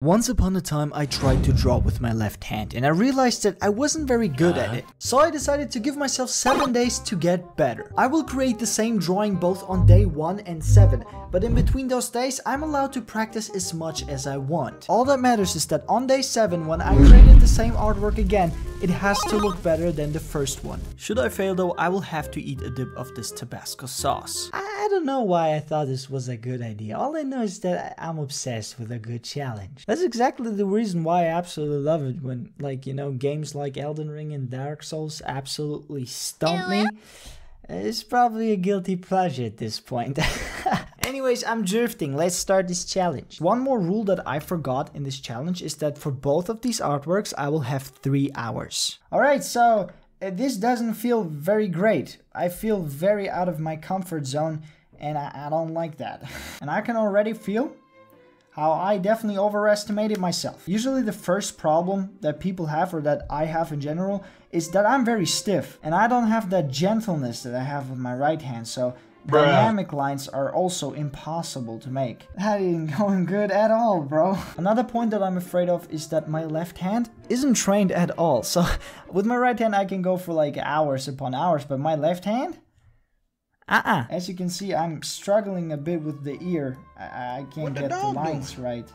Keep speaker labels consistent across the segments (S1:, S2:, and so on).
S1: Once upon a time I tried to draw with my left hand and I realized that I wasn't very good at it. So I decided to give myself 7 days to get better. I will create the same drawing both on day 1 and 7, but in between those days I'm allowed to practice as much as I want. All that matters is that on day 7, when I created the same artwork again, it has to look better than the first one. Should I fail though, I will have to eat a dip of this Tabasco sauce. I don't know why I thought this was a good idea. All I know is that I'm obsessed with a good challenge. That's exactly the reason why I absolutely love it when, like, you know, games like Elden Ring and Dark Souls absolutely stump me. It's probably a guilty pleasure at this point. Anyways, I'm drifting. Let's start this challenge. One more rule that I forgot in this challenge is that for both of these artworks, I will have 3 hours. Alright, so this doesn't feel very great. I feel very out of my comfort zone and I don't like that. And I can already feel how I definitely overestimated myself. Usually the first problem that people have, or that I have in general, is that I'm very stiff and I don't have that gentleness that I have with my right hand, so dynamic lines are also impossible to make. That ain't going good at all, bro. Another point that I'm afraid of is that my left hand isn't trained at all. So with my right hand I can go for like hours upon hours, but my left hand? As you can see, I'm struggling a bit with the ear. I can't get the lines right.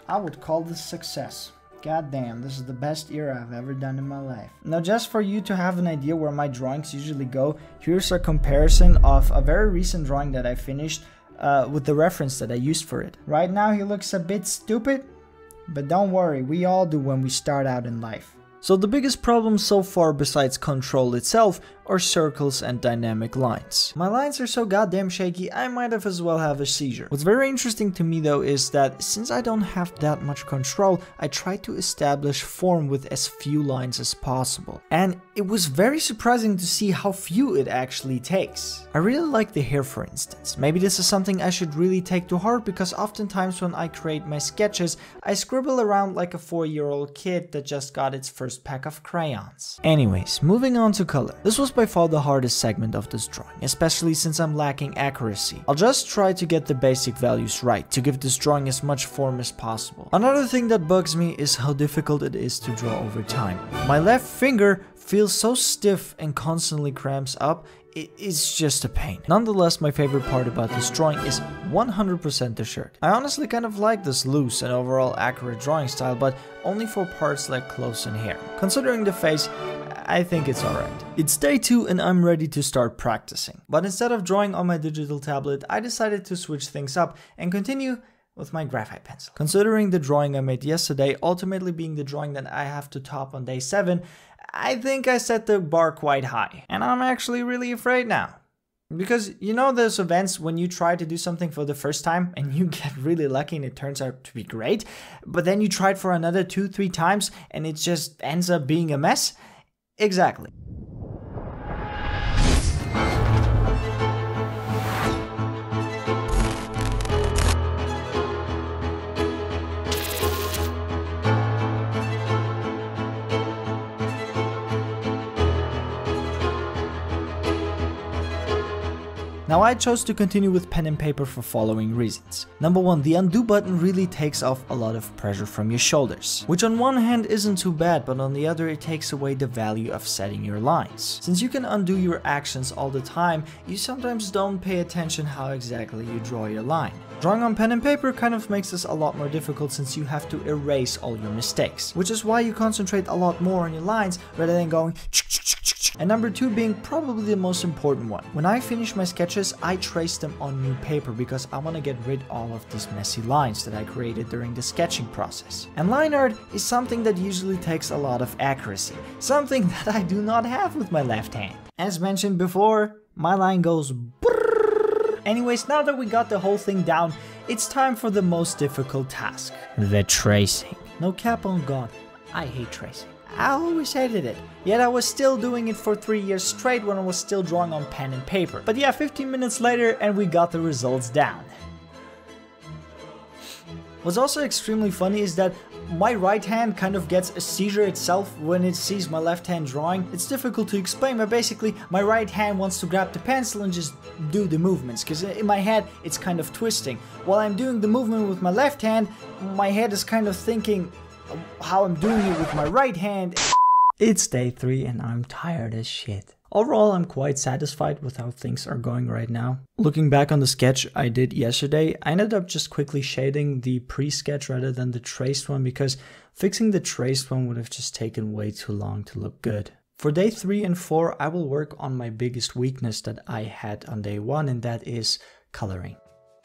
S1: I would call this success. God damn, this is the best ear I've ever done in my life. Now, just for you to have an idea where my drawings usually go, here's a comparison of a very recent drawing that I finished with the reference that I used for it. Right now he looks a bit stupid, but don't worry, we all do when we start out in life. So the biggest problem so far besides control itself are circles and dynamic lines. My lines are so goddamn shaky, I might have as well have a seizure. What's very interesting to me though is that since I don't have that much control, I try to establish form with as few lines as possible. And it was very surprising to see how few it actually takes. I really like the hair, for instance. Maybe this is something I should really take to heart, because oftentimes when I create my sketches, I scribble around like a 4-year-old kid that just got its first pack of crayons. Anyways, moving on to color. This was by far the hardest segment of this drawing, especially since I'm lacking accuracy. I'll just try to get the basic values right to give this drawing as much form as possible. Another thing that bugs me is how difficult it is to draw over time. My left finger feels so stiff and constantly cramps up. It's just a pain. Nonetheless, my favorite part about this drawing is 100% the shirt. I honestly kind of like this loose and overall accurate drawing style, but only for parts like clothes and hair. Considering the face, I think it's alright. It's day 2 and I'm ready to start practicing. But instead of drawing on my digital tablet, I decided to switch things up and continue with my graphite pencil. Considering the drawing I made yesterday ultimately being the drawing that I have to top on day 7, I think I set the bar quite high, and I'm actually really afraid now. Because you know those events when you try to do something for the first time and you get really lucky and it turns out to be great, but then you try it for another 2-3 times and it just ends up being a mess? Exactly. Now I chose to continue with pen and paper for following reasons. Number 1, the undo button really takes off a lot of pressure from your shoulders, which on one hand isn't too bad, but on the other it takes away the value of setting your lines. Since you can undo your actions all the time, you sometimes don't pay attention how exactly you draw your line. Drawing on pen and paper kind of makes this a lot more difficult since you have to erase all your mistakes, which is why you concentrate a lot more on your lines rather than going and number 2 being probably the most important one. When I finish my sketches, I trace them on new paper because I want to get rid of all of these messy lines that I created during the sketching process. And line art is something that usually takes a lot of accuracy, something that I do not have with my left hand. As mentioned before, my line goes brrrr. Anyways, now that we got the whole thing down, it's time for the most difficult task. The tracing. No cap on God, I hate tracing. I always hated it, yet I was still doing it for 3 years straight when I was still drawing on pen and paper. But yeah, 15 minutes later and we got the results down. What's also extremely funny is that my right hand kind of gets a seizure itself when it sees my left hand drawing. It's difficult to explain, but basically my right hand wants to grab the pencil and just do the movements, because in my head it's kind of twisting. While I'm doing the movement with my left hand, my head is kind of thinking how I'm doing it with my right hand. It's day 3 and I'm tired as shit. Overall, I'm quite satisfied with how things are going right now. Looking back on the sketch I did yesterday, I ended up just quickly shading the pre-sketch rather than the traced one, because fixing the traced one would have just taken way too long to look good. For day 3 and 4, I will work on my biggest weakness that I had on day 1, and that is coloring.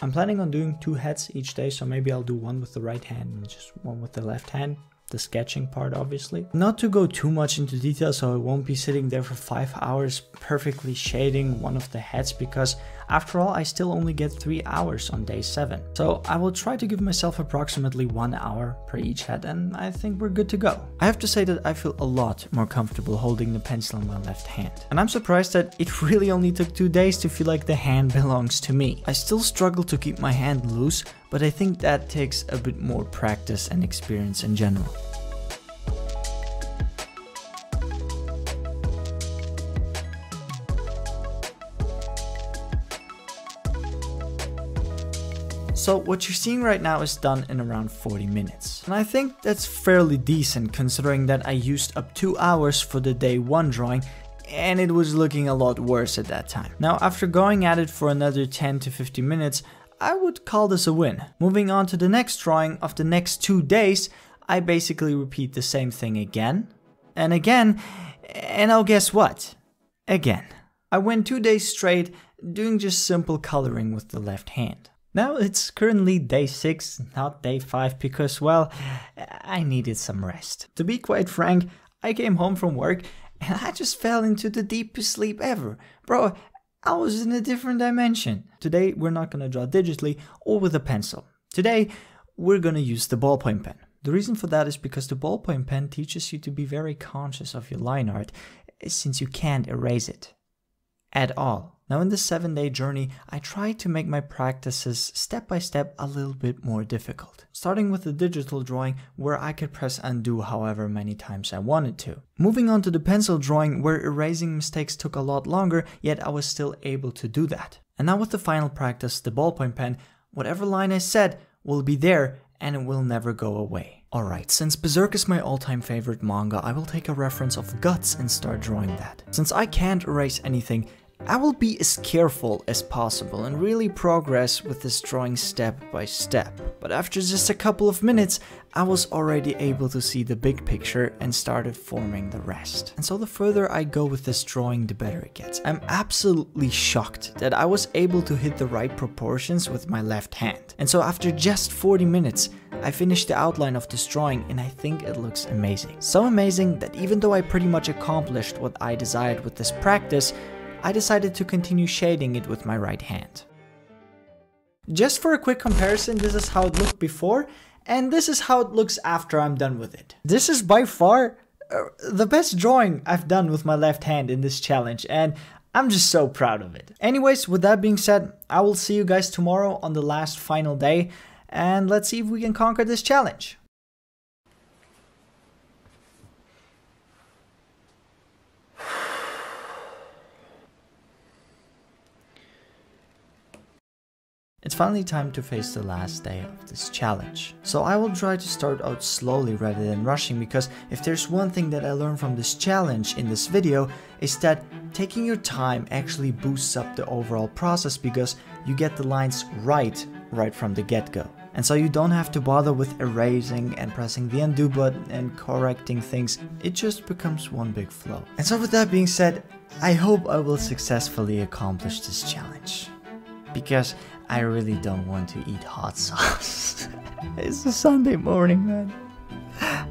S1: I'm planning on doing 2 heads each day, so maybe I'll do one with the right hand and just one with the left hand. The sketching part, obviously. Not to go too much into detail, so I won't be sitting there for 5 hours perfectly shading one of the heads, because after all, I still only get 3 hours on day 7. So I will try to give myself approximately 1 hour per each head, and I think we're good to go. I have to say that I feel a lot more comfortable holding the pencil in my left hand. And I'm surprised that it really only took 2 days to feel like the hand belongs to me. I still struggle to keep my hand loose, but I think that takes a bit more practice and experience in general. So what you're seeing right now is done in around 40 minutes. And I think that's fairly decent, considering that I used up 2 hours for the day 1 drawing, and it was looking a lot worse at that time. Now, after going at it for another 10 to 15 minutes, I would call this a win. Moving on to the next drawing of the next 2 days, I basically repeat the same thing again, and again, and oh, guess what? Again. I went 2 days straight doing just simple coloring with the left hand. Now it's currently day 6, not day 5, because, well, I needed some rest. To be quite frank, I came home from work and I just fell into the deepest sleep ever. Bro, I was in a different dimension. Today we're not gonna draw digitally or with a pencil. Today we're gonna use the ballpoint pen. The reason for that is because the ballpoint pen teaches you to be very conscious of your line art, since you can't erase it at all. Now, in this 7-day journey, I tried to make my practices step by step a little bit more difficult. Starting with the digital drawing, where I could press undo however many times I wanted to. Moving on to the pencil drawing, where erasing mistakes took a lot longer, yet I was still able to do that. And now with the final practice, the ballpoint pen, whatever line I said will be there and it will never go away. Alright, since Berserk is my all-time favorite manga, I will take a reference of Guts and start drawing that. Since I can't erase anything, I will be as careful as possible and really progress with this drawing step by step. But after just a couple of minutes, I was already able to see the big picture and started forming the rest. And so the further I go with this drawing, the better it gets. I'm absolutely shocked that I was able to hit the right proportions with my left hand. And so after just 40 minutes, I finished the outline of this drawing and I think it looks amazing. So amazing that even though I pretty much accomplished what I desired with this practice, I decided to continue shading it with my right hand. Just for a quick comparison, this is how it looked before, and this is how it looks after I'm done with it. This is by far the best drawing I've done with my left hand in this challenge, and I'm just so proud of it. Anyways, with that being said, I will see you guys tomorrow on the last final day, and let's see if we can conquer this challenge. It's finally time to face the last day of this challenge. So I will try to start out slowly rather than rushing, because if there's one thing that I learned from this challenge in this video, is that taking your time actually boosts up the overall process, because you get the lines right from the get-go. And so you don't have to bother with erasing and pressing the undo button and correcting things. It just becomes one big flow. And so with that being said, I hope I will successfully accomplish this challenge, because I really don't want to eat hot sauce. It's a Sunday morning, man.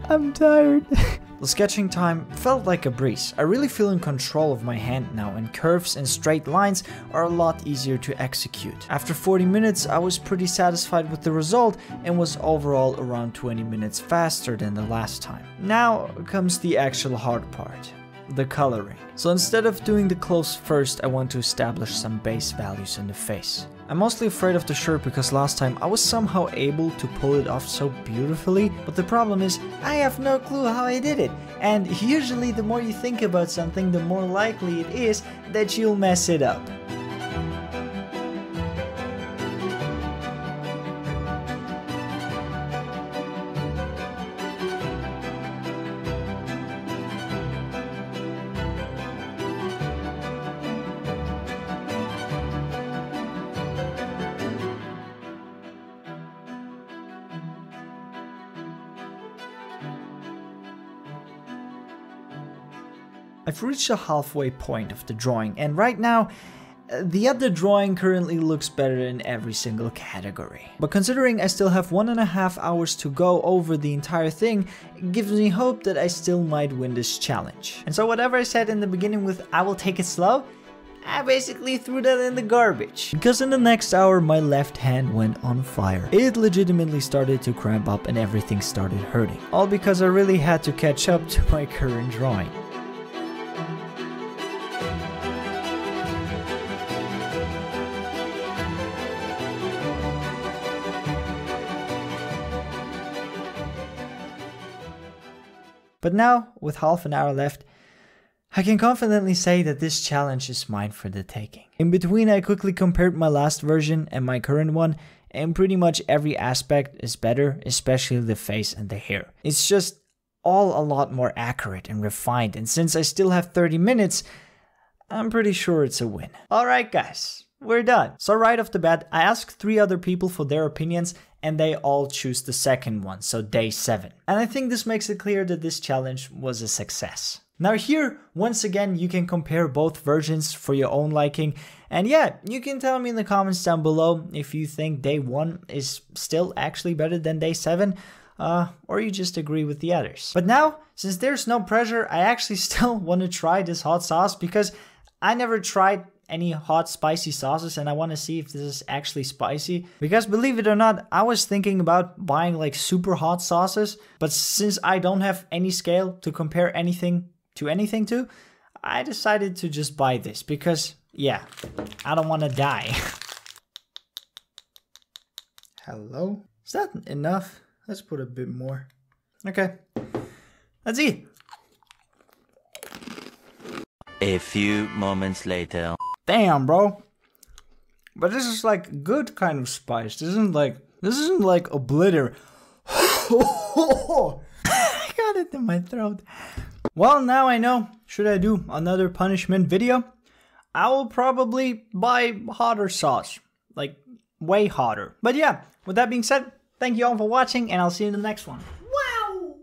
S1: I'm tired. The sketching time felt like a breeze. I really feel in control of my hand now, and curves and straight lines are a lot easier to execute. After 40 minutes, I was pretty satisfied with the result and was overall around 20 minutes faster than the last time. Now comes the actual hard part. the coloring. So instead of doing the clothes first, I want to establish some base values in the face. I'm mostly afraid of the shirt because last time I was somehow able to pull it off so beautifully, but the problem is I have no clue how I did it. And usually the more you think about something, the more likely it is that you'll mess it up. I've reached the halfway point of the drawing, and right now, the other drawing currently looks better in every single category. But considering I still have 1.5 hours to go over the entire thing, it gives me hope that I still might win this challenge. And so whatever I said in the beginning with I will take it slow, I basically threw that in the garbage. Because in the next hour my left hand went on fire. It legitimately started to cramp up and everything started hurting. All because I really had to catch up to my current drawing. But now, with half an hour left, I can confidently say that this challenge is mine for the taking. In between, I quickly compared my last version and my current one, and pretty much every aspect is better, especially the face and the hair. It's just all a lot more accurate and refined, and since I still have 30 minutes, I'm pretty sure it's a win. Alright guys, we're done. So right off the bat, I asked 3 other people for their opinions, and they all choose the second one, so day 7. And I think this makes it clear that this challenge was a success. Now here, once again, you can compare both versions for your own liking. And yeah, you can tell me in the comments down below if you think day 1 is still actually better than day 7, or you just agree with the others. But now, since there's no pressure, I actually still want to try this hot sauce because I never tried any hot spicy sauces and I want to see if this is actually spicy, because believe it or not, I was thinking about buying like super hot sauces, but since I don't have any scale to compare anything to, I decided to just buy this because yeah, I don't want to die. Hello? Is that enough? Let's put a bit more. Okay, let's eat.
S2: A few moments later.
S1: Damn, bro. But this is like good kind of spice. This isn't like obliter. I got it in my throat. Well, now I know. Should I do another punishment video? I will probably buy hotter sauce. Like way hotter. But yeah, with that being said, thank you all for watching and I'll see you in the next one.